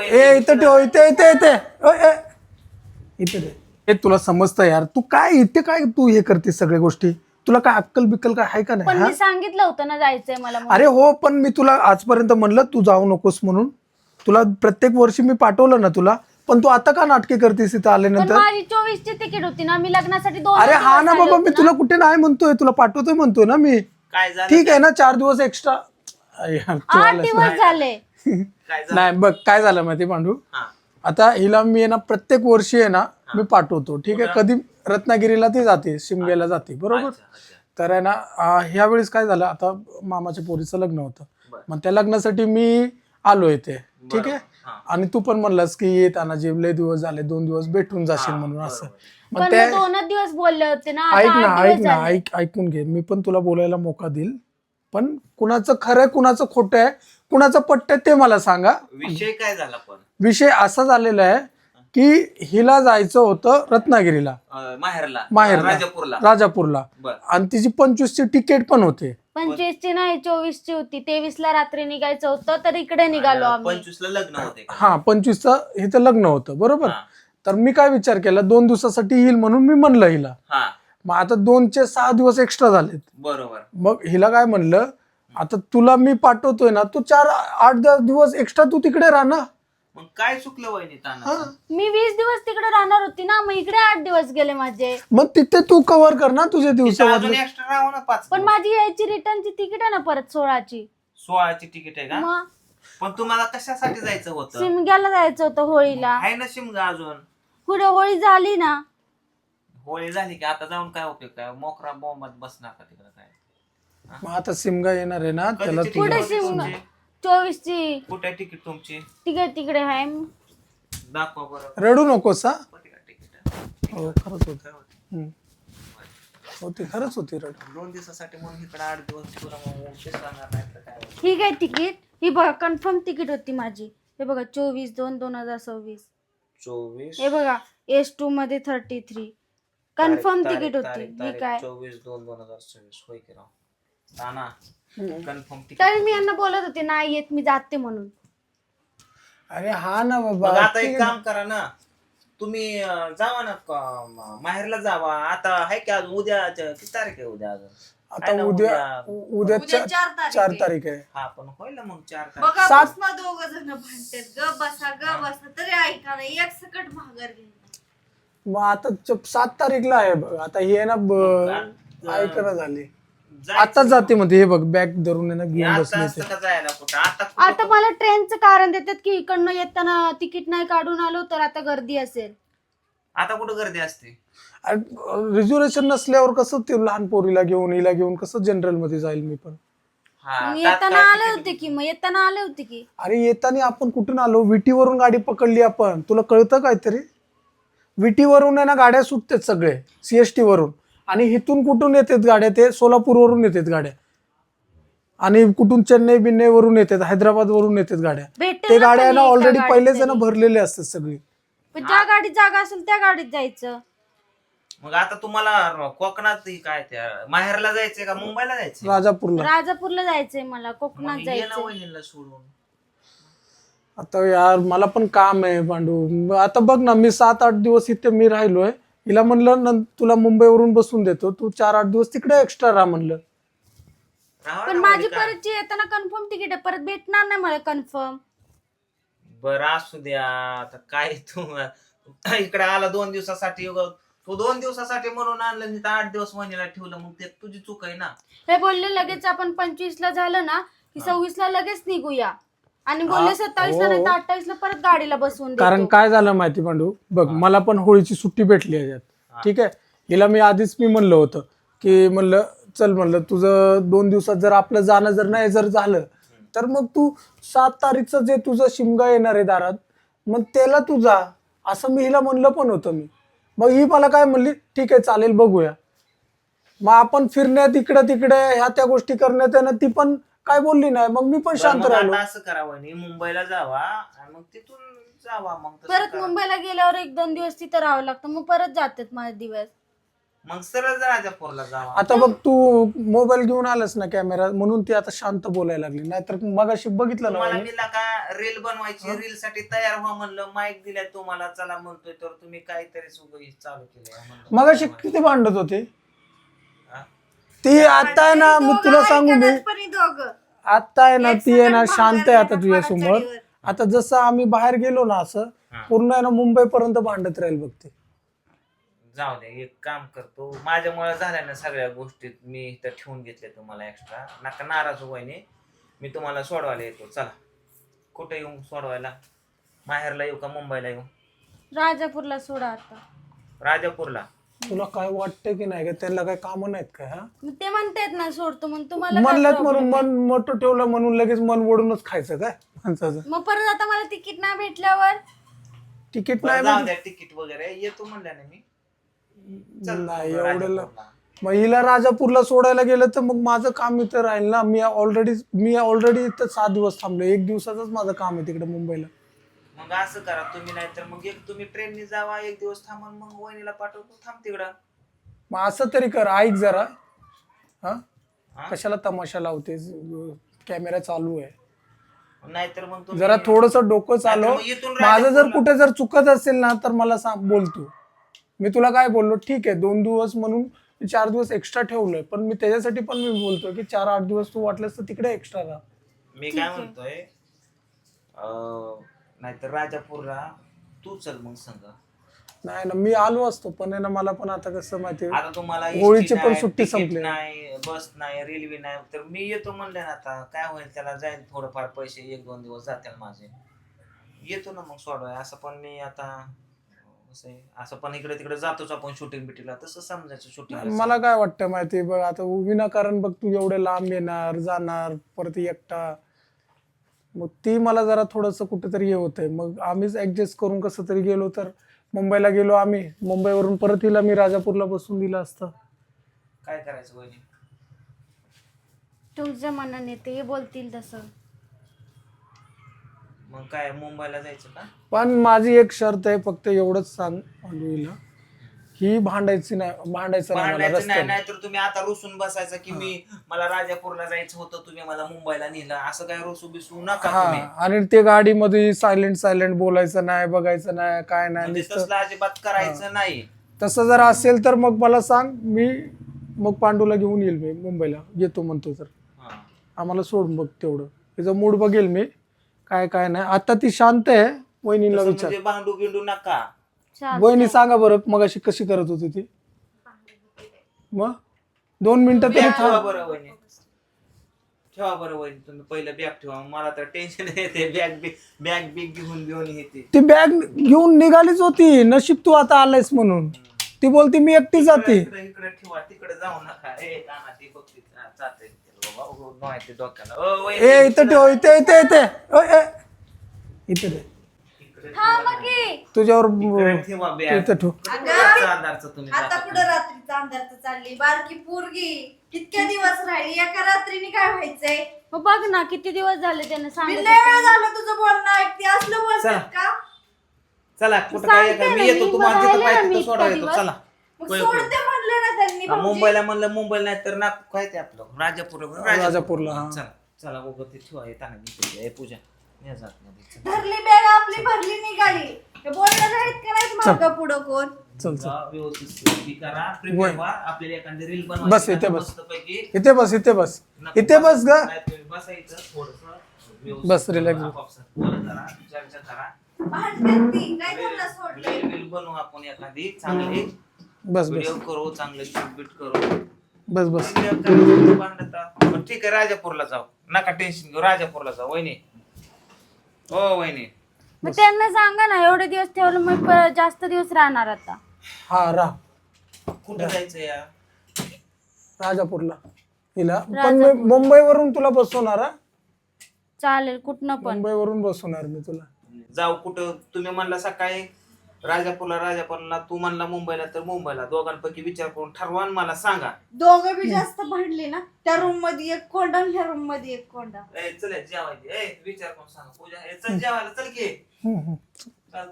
इथं ठेव इथे इथे हे तुला समजतं यार, तू काय इथे काय तू हे करते सगळ्या गोष्टी, तुला काय अक्कल बिक्कल काय आहे का पण नाही? मी सांगितलं होतं ना जायचंय मला म्हणून. अरे हो, पण मी तुला आजपर्यंत म्हणलं तू जाऊ नकोस म्हणून, तुला प्रत्येक वर्षी मी पाठवलं ना तुला, पण तू आता का नाटके करतेस इथं पण आल्यानंतर? माझी 24 ची तिकीट होती ना, मी लग्नासाठी 2 अरे हा ना बाबा, मी तुला कुठे नाही म्हणतोय, तुला पाठवतोय म्हणतोय ना मी. काय झालं? ठीक आहे ना, 4 दिवस एक्स्ट्रा. 8 दिवस झाले. काय झालं? नाही बघ काय झालं माहिती पांडू, हा. आता हिला मी आहे ना प्रत्येक वर्षी आहे ना मी पाठवतो, ठीक आहे. कधी रत्नागिरीला ती जाते, शिमग्याला जाते, बरोबर. अच्छा, अच्छा. तर आहे ना ह्या वेळेस काय झालं, आता मामाच्या पोरीचं लग्न होतं, मग त्या लग्नासाठी मी आलो इथे, ठीक आहे. आणि तू पण म्हणलास की येताना जे लय दिवस झाले, 2 दिवस भेटून जाशील म्हणून असं. मग पण ते 2 दिवस बोलले होते ना, आता ऐक ना 8 ऐक दिवस ना झाले. ऐकून घे, मी पण तुला बोलायला मोका देईल, पण कुणाचं खरं आहे कुणाचं खोटं आहे, कुणाचं पट्ट ते मला सांगा. विषय काय झाला पण? विषय असा झालेला आहे की हिला जायचं होतं रत्नागिरीला, माहेरला राजापूरला, आणि तिची 25 ची तिकीट पण होते. 25 ची नाही, 24 ची होती. 23 ला रात्री निघायचं होतं, तर इकडे निघालो आम्ही. 25 ला लग्न होते. हा 25चं हिचं लग्न होतं, बरोबर. तर मी काय विचार केला, 2 दिवसासाठी येईल म्हणून मी म्हणलं हिला. मग आता 2चे 6 दिवस एक्स्ट्रा झालेत, बरोबर. मग हिला काय म्हणलं, आता तुला मी पाठवतोय ना, तू 4-8 दिवस एक्स्ट्रा तू तिकडे राहा ना. मग काय चुकलं वहिनी ताना? मी 20 दिवस तिकडे राहणार होती ना, मग इकडे 8 दिवस गेले माझे. मग तिथे तू कव्हर कर ना तुझे दिवस. अजून एक्स्ट्रा राहू ना 5. पण माझी यायची रिटर्नची तिकीट आहे ना परत 16 ची. 16 ची तिकीट आहे का? मग पण तुम्हाला कशासाठी जायचं होतं? शिमग्याला जायचं होतं होळीला. आहे ना शिमगा अजून. पुढे होळी झाली ना. होळी झाली की आता जाऊन काय उपयोग? काय मोकरा बॉम्बात बसणार का तिकडे? काय मग आता सिमगा येणार आहे ना, त्याला कधीची पुढे तिकीट शिमगा तुमची? 24 ची कुठे तिकीट तुमची? तिकीट तिकडे आहे. दाखवा बरं. रडू नकोस हा. तिकीट हो खरंच होती, होती खरंच होती रड. 2 दिवसासाठी म्हणून इकडे 8 दिवस तुला मग उशीर सांगणार नाही तर काय? ठीक आहे तिकीट. ही बघा कन्फर्म तिकीट होती माझी. हे बघा 24/2/2026. 24 हे बघा S2 मध्ये 33 कन्फर्म तिकीट होती. ही काय 24/2/2026 होय की राव? ताना कन्फर्म तिकीट. तरी मी यांना बोलत होते नाही येत, मी जाते म्हणून. अरे हा ना मग बाबा, आता एक काम करा ना, तुम्ही जावा ना माहेरला जावा. आता आहे की अजून उद्या किती तारीख आहे? उद्या अजून आता उद्या 4 तारीख आहे. हा पण होईल ना मग 4 तारीख. बघा 7 बसना दोघ जण भांडतात, ग बसा तरी ऐका ना, एक सकट भागर घे. मग आता 7 तारीखला आहे बघ. आता हे ना ऐकणं झाली, जायचं. आताच जाते म्हणते. हे बघ बॅग धरून आहे ना घेऊन आता बसले असतं ते. का जायला कुठं? आता आता कुठं? मला ट्रेनचं कारण देतात की इकडनं येताना तिकीट नाही काढून आलो तर आता गर्दी असेल. आता कुठं गर्दी असते? रिझर्वेशन नसल्यावर कसं ते लहान पोरीला घेऊन हिला घेऊन कसं जनरल मध्ये जाईल मी पण. हा येताना तात्काळ आले तिकीट होते की, मग येताना आले होते की. अरे येताना आपण कुठून आलो, विटीवरून गाडी पकडली आपण, तुला कळतं काहीतरी? विटीवरून आहे ना गाड्या सुटतात सगळे, CST वरून. आणि इथून कुठून येतात गाड्या, ते सोलापूरवरून येतात गाड्या, आणि कुठून चेन्नई बिन्नई वरून येतात, हैदराबाद वरून येतात गाड्या. भेटेल ते ना गाड्या पण ना एका ऑलरेडी गाडीत पहिलेच आहे ना तरी. भरलेले असतात सगळी. पण ज्या गाडीत जागा असेल त्या गाडीत जायचं. मग आता तुम्हाला कोकणात काय त्या माहेरला जायचंय का मुंबईला जायचंय? राजापूरला जायचंय मला, कोकणात मग ये ना जायचंय. वहिनीला सोडून. आता यार मला पण काम आहे पांडू. आता बघ ना, मी 7-8 दिवस इथे मी राहिलोय. हिला म्हणलं तुला मुंबईवरून बसून देतो, तू 4-8 दिवस तिकडे एक्स्ट्रा राहा म्हणलं. राहा पण ना माझी वहिनी, काय? परतची येताना कन्फर्म तिकीट आहे, परत भेटणार नाही मला कन्फर्म. बरं असू द्या. आता काय तू इकडे आला 2 दिवसासाठी. तू 2 दिवसासाठी म्हणून आणलं नाही तर 8 दिवस वहिनीला ठेवलं, मग ते तुझी चूक आहे ना. हे बोलले लगेच आपण 25 ला झालं ना की 26 ला लगेच निघूया, आणि बोलले 27 ला नाही तर 28 ला परत गाडीला बसवून देतो. कारण काय झालं माहिती पांडू, बघ मला पण होळीची सुट्टी भेटली याच्यात, ठीक आहे. हिला मी आधीच म्हणलं होतं की म्हणलं चल म्हणलं तुझं 2 दिवसात जर आपलं जाणं जर नाही जर झालं तर मग तू 7 तारीखचं जे तुझं शिमगा येणार आहे दारात, मग त्याला तू जा, असं मी हिला म्हणलं पण होतं मी. मग ही मला काय म्हणली, ठीक आहे चालेल बघूया. मग आपण फिरण्यात इकडं तिकडे ह्या त्या गोष्टी करण्यात आहे ना, ती पण काय बोलली नाही. मग मी पण बरं, शांत मग राहिलो. आता असं करा वहिनी, मुंबईला जावा आणि मग तिथून जावा. मग तसं परत करा. मुंबईला गेल्यावर 1-2 दिवस तिथं राहावं लागतं, मग परत जातात माझे दिवस. मग सरळ राजापूरला जावा. आता बघ तू मोबाईल घेऊन आलास ना कॅमेरा, म्हणून ती आता शांत बोलायला लागली, नाहीतर मगाशी बघितलं ना तुम्हाला वहिनी? मी का रील बनवायची, रील साठी तयार व्हा म्हणलं, माईक दिलाय तुम्हाला, चला म्हणतोय, तर तुम्ही काहीतरी सुगई चालू केलंय. मगाशी किती भांडत होते हा? ती, आता आहे ना मी तुला सांगू मी, दोघं आता आहे ना एक ती आहे ना सकट शांत आहे आता भांडण तुझ्या झालं समोर. चढीवर. आता जसं आम्ही बाहेर गेलो ना असं हा. पूर्ण आहे ना मुंबई पर्यंत भांडत राहील बघ ती. जाऊ दे, एक काम करतो, माझ्यामुळे झाल्या ना सगळ्या गोष्टीत, मी इथं ठेवून घेतले तुम्हाला एक्स्ट्रा, नका नाराज व्हायने, मी तुम्हाला सोडवायला येतो. चला, कुठे येऊ सोडवायला? माहेरला येऊ का मुंबईला येऊ? राजापूरला सोडा आता. राजापूरला? तुला काय वाटतंय की नाही का, त्यांना काय कामं नाहीत काय? हा, मग ते म्हणतायत ना सोडतो म्हणून, तुम्हाला काय म्हणलं problem म्हणून आहे? मन मोठं ठेवलं म्हणून लगेच मन ओढूनच खायचं काय माणसाचं? मग परत आता मला तिकीट नाही भेटल्यावर तिकीट बरं, नाही जाऊ म्हणजे- द्या, तिकीट वगैरे येतो म्हणलं ना मी. चल, नाही राजापूरला. एवढं. मग हिला राजापूरला सोडायला गेलं तर मग माझं काम इथं राहील ना. मी ऑलरेडी इथं 7 दिवस थांबलो, 1 दिवसाचंच माझं काम आहे तिकडे मुंबईला. मग असं करा तुम्ही, नाही तर मग एक तुम्ही ट्रेननी जावा, 1 दिवस थांबून मग वहिनीला पाठवतो, थांब तिकडं. मग असं तरी कर, ऐक जरा. हा, हा? कशाला तमाशा लावते, कॅमेरा चालू आहे. नाहीतर मग तुम्ही जरा थोडस डोकं चालव. नाहीतर मग इथून माझं जर राजापूरला- कुठे जर चुकत असेल ना तर मला सांग, बोल तू. मी तुला काय बोललो, ठीक आहे 2 दिवस म्हणून 4 दिवस एक्स्ट्रा ठेवलंय, पण मी त्याच्यासाठी पण मी बोलतोय की 4-8 दिवस तू वाटलंस तर तिकडे एक्स्ट्रा राहा. मी काय म्हणतोय, नाहीतर राजापूरला तू चल मग संग. नाही ना, मी आलो असतो पण आहे ना, मला पण आता कसं माहिती, आता तुम्हाला होळीची SD पण नाही, सुट्टी तिकीट संपली. नाही, बस नाही, रेल्वे नाही, तर मी येतो म्हणलं ना, आता काय होईल त्याला, जाईल थोडंफार पैसे, 1-2 दिवस जातील माझे, येतो ना मग सोडवाय. असं पण मी आता कसं आहे, असं पण इकडे तिकडे जातोच आपण शूटिंग बिटिंगला, तसं समजायचं शूटिंग. मला काय वाटतं माहिती बघ, आता विनाकारण बघ तू एवढे लांब येणार जाणार परत एकटा, मग ती मला जरा थोडंसं कुठेतरी हे होतंय. मग आम्हीच ऍडजस्ट करून कसं तरी गेलो, तर मुंबईला गेलो आम्ही, मुंबईवरून परत हिला मी राजापूरला बसून दिलं असतं. काय करायचं वहिनी? तुमच्या मनाने ते बोलतील तसं. मग काय मुंबईला जायचं का? पण माझी एक शर्त आहे, फक्त एवढंच सांग हिला, ही भांडायचं नाही मला भांडायचं नाही, रस्त्याने. नाहीतर तुम्ही आता रुसून बसायचं की मला राजापूरला जायचं होतं, तुम्ही मला मुंबईला नेलं, असं काय रुसू बिसू नका हा, तुम्ही. आणि ते गाडीमध्ये सायलेंट बोलायचं नाही, बघायचं नाही, काय नाही, म्हणजे नुसतं तसलं अजिबात करायचं नाही. तसं जर असेल तर मग मला सांग, मी मग पांडूला घेऊन येईल, मी मुंबईला येतो म्हणतो तर हा. आम्हाला सोड बघ तेवढं, तिचं मूड बघेल मी, काय नाही. आता ती शांत आहे, वहिनीला तसं विचार. म्हणजे भांडू बिंडू नका. चालतंय. वहिनी सांगा बरं मग अशी कशी करत होती ती, मग 2 मिनिटं तरी बॅग ठेवा थांब. बरं वहिनी, ठेवा बरं वहिनी, तुम्ही पहिलं बॅग ठेवा, मला तर टेन्शन येते, बॅग बिग घेऊन येते. ती बॅग घेऊन निघालीच होती, नशीब तू आता आलायस म्हणून. ती बोलती मी एकटी जाते. इकडे ठेवा, तिकडे जाऊ नका. नाना ती बघते जाते बाबा, माहिती डोक्याला. ओ वहिनी, ए इथं ठेव, इथे इथे ठेव. इकडे थांबा की. तुझ्यावर इकडे ठेवा बॅग. इथं ठेव. अंधारचं तुम्ही आता जाता. पुढे रात्रीचा अंधार चालली, बारकी पोरगी कितके दिवस राहिली, एका रात्रीने काय व्हायचंय? मग बघ ना किती दिवस झाले त्याने मी सांगितलं. लय वेळ झालं तुझं बोलणं ऐकते, असलं बोलतात चला. का? चला कुठं काय सांगते मी ना, येतो, मी तुम्हाला तिथं राहिले ना पाहिजे मी तिथं सोडायला इतका येतो. दिवस. चला मग होय, सोडते म्हणलं ना त्यांनी भाऊजी. मुंबईला म्हणलं मुंबईला नाही तर ना काय ते आपलं राजापूरला. राजापूरला, हा. चला बघ ते ठेवा, येताना घेतो. ए पूजा या जात मध्ये. चल. धरली बॅग आपली, भरली निघाली. हे बोलणार आहेत का नाहीत मागं पुढं कोण? चल जा, व्यवस्थित हे करा, prepare व्हा. आपल्याला एखादी रील बनवायची. बस इथे बस. मस्तपैकी. इथे बस इथे बस ग. नाही, तुम्ही बसायचं थोडंसं व्यवस्थित. बस, relax. आपापसात बोलत जरा, चर्चा करा. भांडतात ती, काय त्यांना सोडलंय? रील बनवू आपण एखादी चांगली, बस व्हिडिओ करू, चांगलं शूट बीट करू. बस पण ठीक आहे, राजापूरला जाऊ, नका टेन्शन घेऊ, राजापूरला जाऊ. वहिनी, हो वहिनी, मग त्यांना सांगा ना, एवढे दिवस ठेवलं मग जास्त दिवस राहणार आता. हा राह कुठं जायचं या? राजापूरला हिला, पण मी मुंबईवरून तुला बसवणार. हा, चालेल, कुठनं पण. मुंबईवरून बसवणार मी तुला. जाऊ कुठं? तुम्ही म्हणला सकाळी राजापूरला, तू म्हणला मुंबईला, तर मुंबईला. दोघांपैकी विचार करून ठरवा आणि मला सांगा. दोघं बी जास्त भांडले ना, त्या रूम मध्ये एक कोंडा आणि ह्या रूम मध्ये एक कोंडा. चल जेवायचे, विचार करून सांगा. पूजा चल जेवायला, चल की. हम्म. चल.